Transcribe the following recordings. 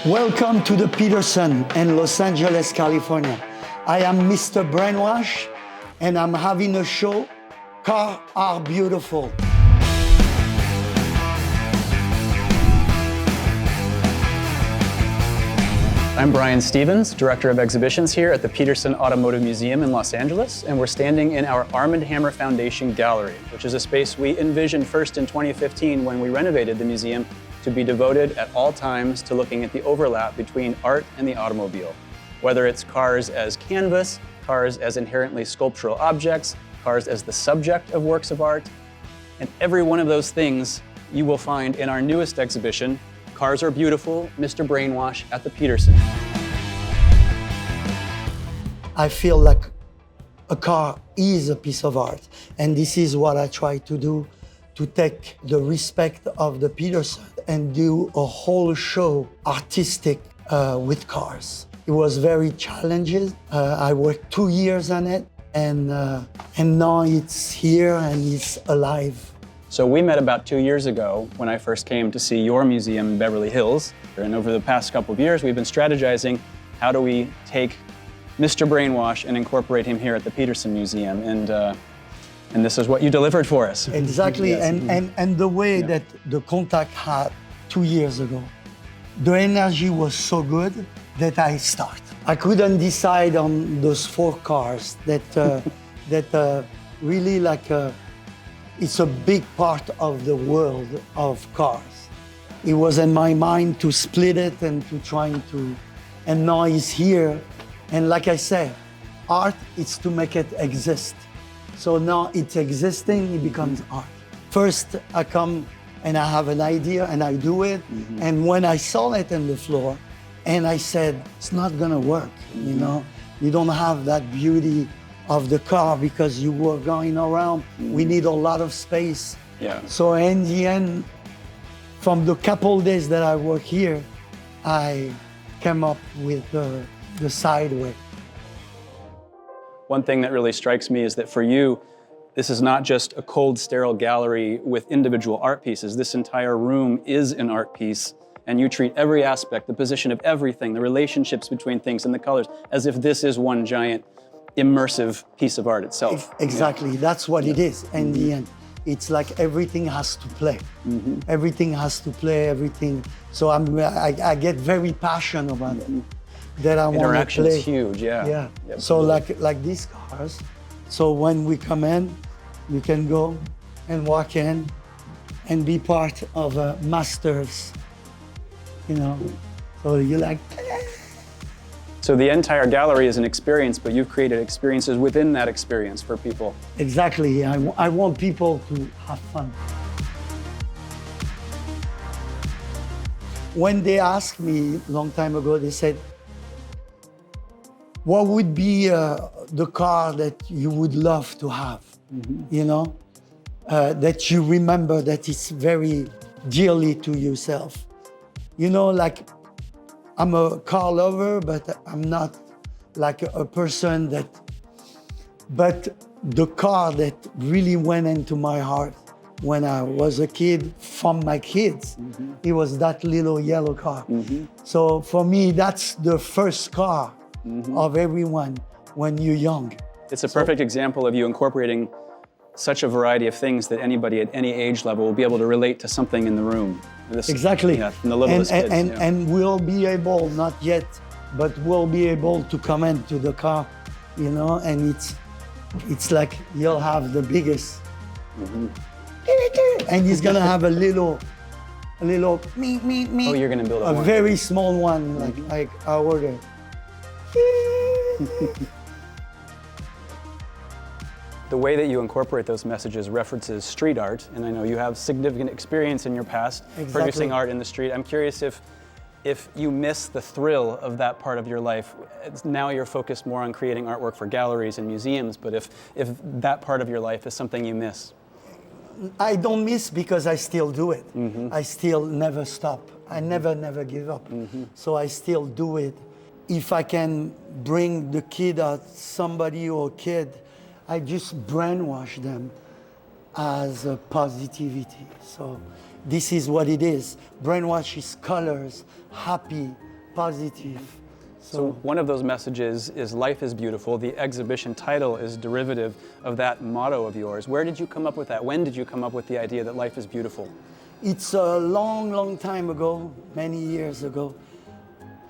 Welcome to the Petersen in Los Angeles, California. I am Mr. Brainwash, and I'm having a show, Cars Are Beautiful. I'm Bryan Stevens, Director of Exhibitions here at the Petersen Automotive Museum in Los Angeles, and we're standing in our Armand Hammer Foundation Gallery, which is a space we envisioned first in 2015 when we renovated the museum to be devoted at all times to looking at the overlap between art and the automobile. Whether it's cars as canvas, cars as inherently sculptural objects, cars as the subject of works of art, and every one of those things you will find in our newest exhibition, Cars Are Beautiful, Mr. Brainwash at the Petersen. I feel like a car is a piece of art, and this is what I try to do, to take the respect of the Petersen and do a whole show artistic with cars. It was very challenging. I worked 2 years on it, and now it's here and it's alive. So we met about 2 years ago when I first came to see your museum in Beverly Hills. And over the past couple of years, we've been strategizing how do we take Mr. Brainwash and incorporate him here at the Petersen Museum. And this is what you delivered for us. Exactly, Yes. and the way that the contact had 2 years ago, the energy was so good that I started. I couldn't decide on those 4 cars that really like it's a big part of the world of cars. It was in my mind to split it and to trying to, and now it's here. And like I said, art is to make it exist. So now it's existing, it becomes art. First, I come and I have an idea and I do it. And when I saw it on the floor, and I said, it's not gonna work, you know? You don't have that beauty of the car because you were going around. We need a lot of space. Yeah. So in the end, from the couple days that I work here, I came up with the sideway. One thing that really strikes me is that for you, this is not just a cold, sterile gallery with individual art pieces. This entire room is an art piece, and you treat every aspect, the position of everything, the relationships between things and the colors, as if this is one giant immersive piece of art itself. Exactly, yeah. That's what it is in the end. It's like everything has to play. Everything has to play, everything. So I get very passionate about it. That I want to play. Interaction's huge, yeah. Yeah. Yep. So like these cars. So when we come in, you can go and walk in and be part of masters, you know. So you like. So the entire gallery is an experience, but you've created experiences within that experience for people. Exactly. I want people to have fun. When they asked me a long time ago, they said, what would be the car that you would love to have, you know, that you remember that is very dearly to yourself? You know, like, I'm a car lover, but I'm not like a person that, but the car that really went into my heart when I was a kid, from my kids, it was that little yellow car. So for me, that's the first car of everyone when you're young. It's a perfect example of you incorporating such a variety of things that anybody at any age level will be able to relate to something in the room. Exactly. Yeah, from the littlest kids. And we'll be able, not yet, but we'll be able to come into the car, you know, and it's like you'll have the biggest. And he's gonna have a little me. Oh, you're gonna build a one. very small one, like I ordered. The way that you incorporate those messages references street art, and I know you have significant experience in your past producing art in the street. I'm curious if you miss the thrill of that part of your life. Now you're focused more on creating artwork for galleries and museums, but if that part of your life is something you miss. I don't miss because I still do it. I still never stop. I never give up. So I still do it. If I can bring the kid out, somebody or kid, I just brainwash them as a positivity. So this is what it is. Brainwash is colors, happy, positive. So one of those messages is life is beautiful. The exhibition title is derivative of that motto of yours. Where did you come up with that? When did you come up with the idea that life is beautiful? It's a long, long time ago, many years ago.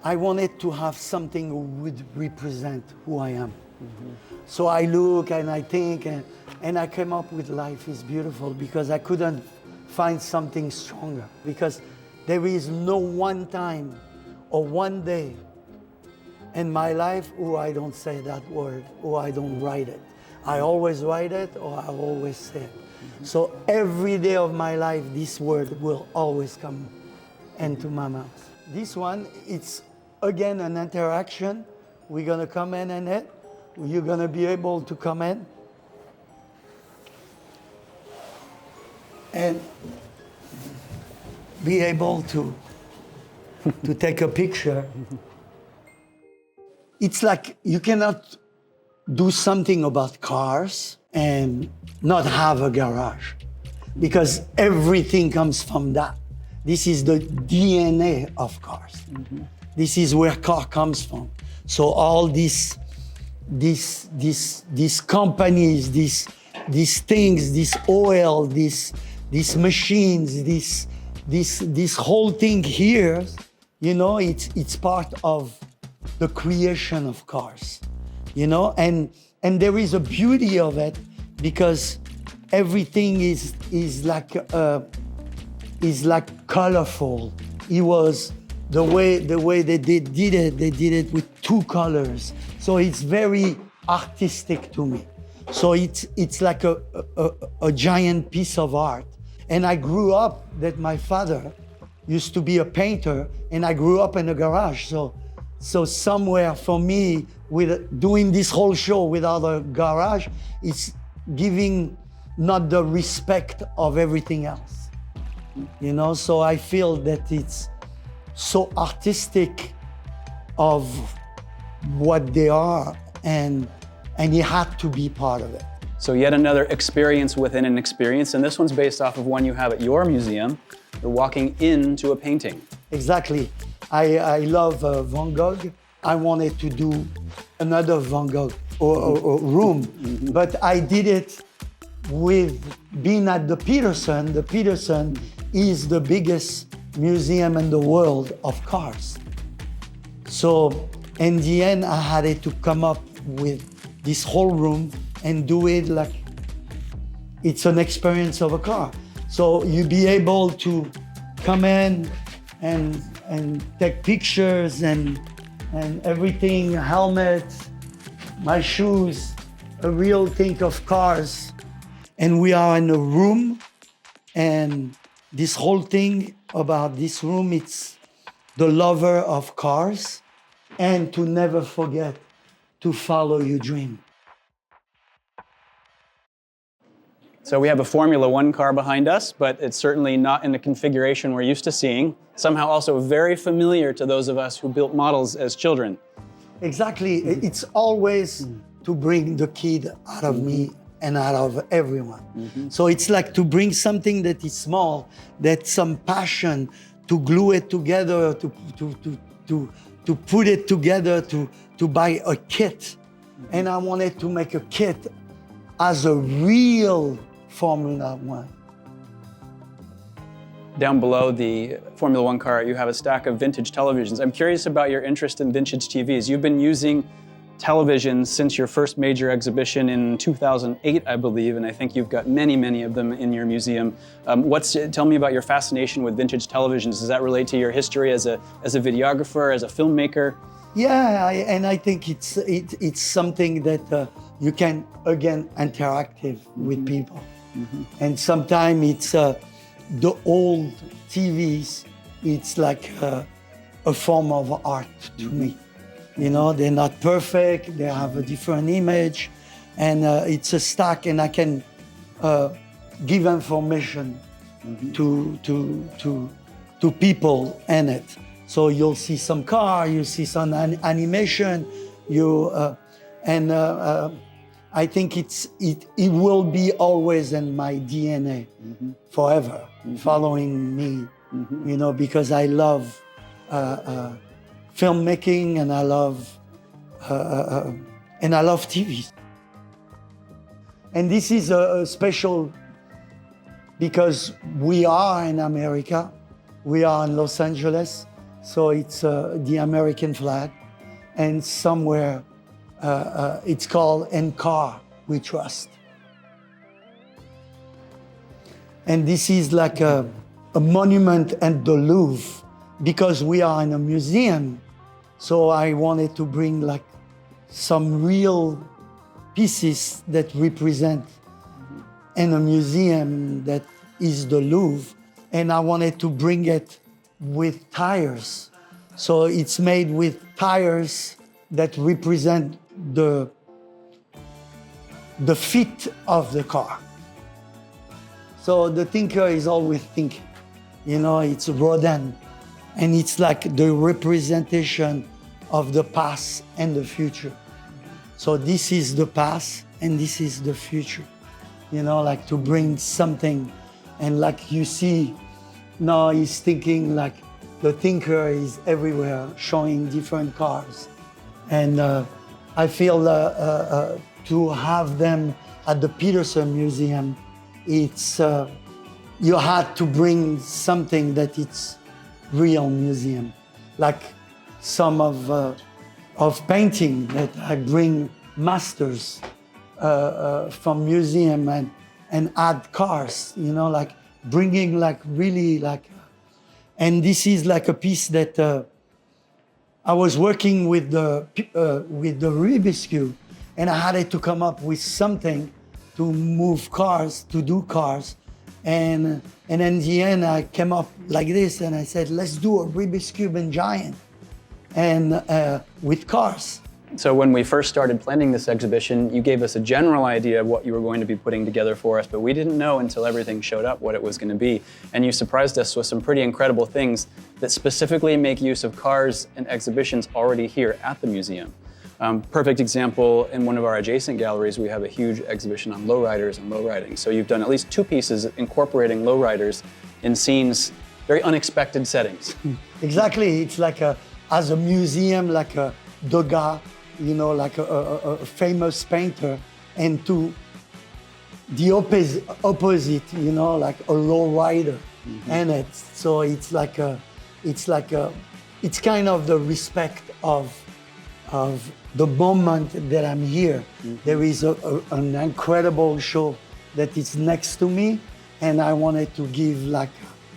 I wanted to have something that would represent who I am. So I look and I think, and I came up with life is beautiful because I couldn't find something stronger. Because there is no one time or one day in my life where I don't say that word or I don't write it. I always write it or I always say it. So every day of my life, this word will always come into my mouth. This one, it's again an interaction. We're gonna come in and it. You're gonna be able to come in and be able to take a picture. It's like you cannot do something about cars and not have a garage because everything comes from that. This is the DNA of cars. This is where car comes from. So all these companies, these things, this oil, these machines, this whole thing here, you know, it's part of the creation of cars, you know, and there is a beauty of it because everything is like colorful. It was the way they did it. They did it with two colors, so it's very artistic to me. So it's like a giant piece of art. And I grew up that my father used to be a painter, and I grew up in a garage. So somewhere for me, with doing this whole show without a garage, it's giving not the respect of everything else. You know, so I feel that it's so artistic of what they are, and you had to be part of it. So yet another experience within an experience, and this one's based off of one you have at your museum. You're walking into a painting. Exactly. I love Van Gogh. I wanted to do another Van Gogh or room, but I did it with being at the Petersen. The Petersen is the biggest museum in the world of cars. So in the end, I had to come up with this whole room and do it like it's an experience of a car. So you be able to come in and take pictures and everything, helmets, my shoes, a real thing of cars. And we are in a room, and this whole thing about this room, it's the lover of cars and to never forget to follow your dream. So we have a Formula One car behind us, but it's certainly not in the configuration we're used to seeing. Somehow also very familiar to those of us who built models as children. Exactly. It's always to bring the kid out of me and out of everyone. So it's like to bring something that is small, that's some passion, to glue it together, to put it together, to buy a kit. And I wanted to make a kit as a real Formula One. Down below the Formula One car, you have a stack of vintage televisions. I'm curious about your interest in vintage TVs. You've been using television since your first major exhibition in 2008, I believe, and I think you've got many, many of them in your museum. Tell me about your fascination with vintage televisions. Does that relate to your history as a videographer, as a filmmaker? Yeah, and I think it's something that you can, again, interactive with people. And sometimes it's the old TVs, it's like a form of art to me. You know, they're not perfect, they have a different image, and it's a stack, and I can give information to people in it. So you'll see some car, you see some animation, I think it will be always in my DNA forever, following me, you know, because I love filmmaking, and I love TV. And this is a special because we are in America, we are in Los Angeles, so it's the American flag, and somewhere it's called "In Car We Trust." And this is like a monument at the Louvre because we are in a museum. So I wanted to bring like some real pieces that represent in a museum that is the Louvre. And I wanted to bring it with tires. So it's made with tires that represent the fit of the car. So the thinker is always thinking, you know, it's Rodin, and it's like the representation of the past and the future. So this is the past and this is the future, you know, like to bring something. And like you see, now he's thinking like the thinker is everywhere, showing different cars. And I feel to have them at the Petersen Museum, it's you had to bring something that it's real museum, like some of painting that I bring masters from museum and add cars, you know, like bringing like really like, and this is like a piece that I was working with the Rubik's Cube, and I had to come up with something to move cars, to do cars. And in the end, I came up like this, and I said, let's do a Rubik's Cube and Giant, and with cars. So when we first started planning this exhibition, you gave us a general idea of what you were going to be putting together for us, but we didn't know until everything showed up what it was going to be. And you surprised us with some pretty incredible things that specifically make use of cars and exhibitions already here at the museum. Perfect example, in one of our adjacent galleries, we have a huge exhibition on lowriders and lowriding. So you've done at least 2 pieces incorporating lowriders in scenes, very unexpected settings. Exactly, it's like as a museum, like a Gogh, you know, like a famous painter, and to the opposite, you know, like a lowrider. And it's, so it's kind of the respect of the moment that I'm here. There is an incredible show that is next to me, and I wanted to give like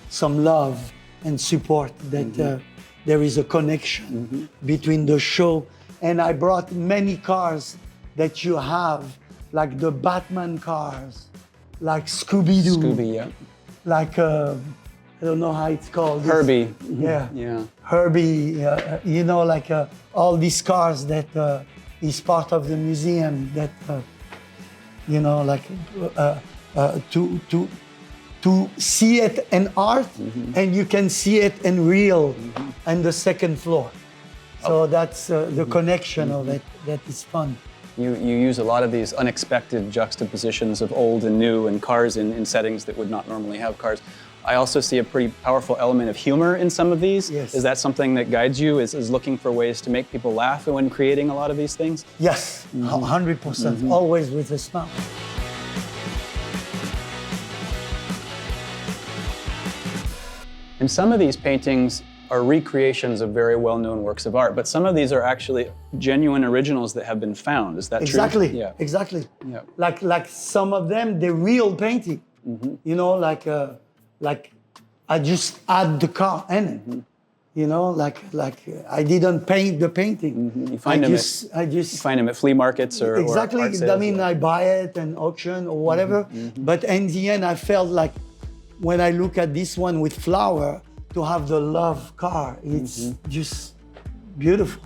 some love and support that there is a connection between the show. And I brought many cars that you have, like the Batman cars, like Scooby-Doo. Scooby, yeah. Like, I don't know how it's called. Herbie. Yeah. Yeah. Herbie, you know, like all these cars that is part of the museum that, you know, like to see it in art, and you can see it in real on the second floor. So that's the connection of it, that is fun. You use a lot of these unexpected juxtapositions of old and new and cars in settings that would not normally have cars. I also see a pretty powerful element of humor in some of these. Yes. Is that something that guides you, is looking for ways to make people laugh when creating a lot of these things? Yes, 100%, always with a smile. And some of these paintings are recreations of very well-known works of art, but some of these are actually genuine originals that have been found. Is that true? Exactly, Yeah. exactly. Yeah. Like some of them, they're real painting. You know, like I just add the car in it. You know, like I didn't paint the painting. You find you find them at flea markets or exactly. Or art sales, I mean, I buy it in auction or whatever. But in the end, I felt like when I look at this one with flower, to have the love car, it's just beautiful.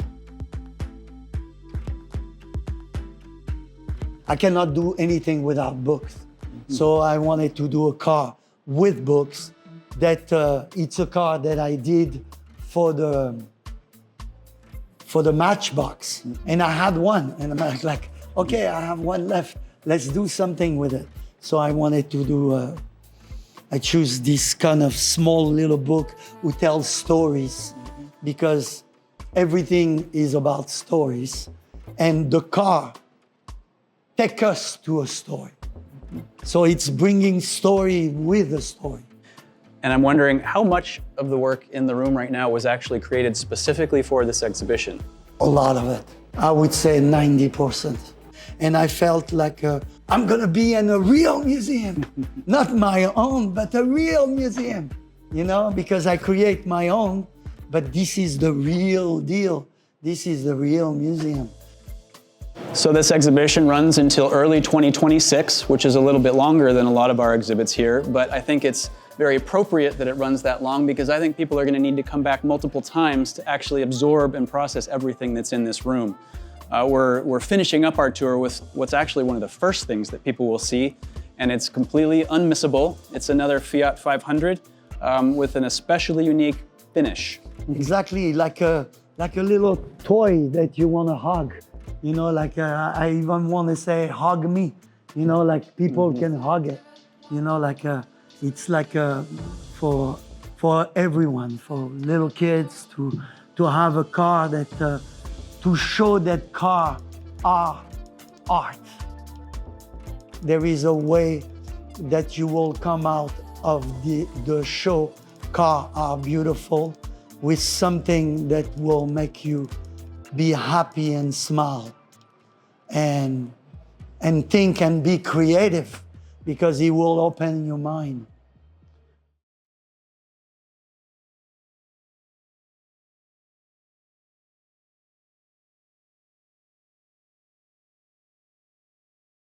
I cannot do anything without books. So I wanted to do a car with books. That it's a car that I did for the Matchbox, and I had one, and I'm like, okay, I have one left. Let's do something with it. So I wanted to do. I choose this kind of small little book who tells stories, because everything is about stories, and the car takes us to a story. So it's bringing story with a story. And I'm wondering how much of the work in the room right now was actually created specifically for this exhibition? A lot of it. I would say 90%. And I felt like I'm gonna be in a real museum. Not my own, but a real museum. You know, because I create my own, but this is the real deal. This is the real museum. So this exhibition runs until early 2026, which is a little bit longer than a lot of our exhibits here, but I think it's very appropriate that it runs that long because I think people are going to need to come back multiple times to actually absorb and process everything that's in this room. We're finishing up our tour with what's actually one of the first things that people will see, and it's completely unmissable. It's another Fiat 500 with an especially unique finish. Exactly, like a little toy that you want to hug. You know, like I even want to say, hug me. You know, like people can hug it. You know, like it's like for everyone, for little kids to have a car that to show that car are art. There is a way that you will come out of the show car are beautiful with something that will make you be happy and smile and think and be creative because it will open your mind.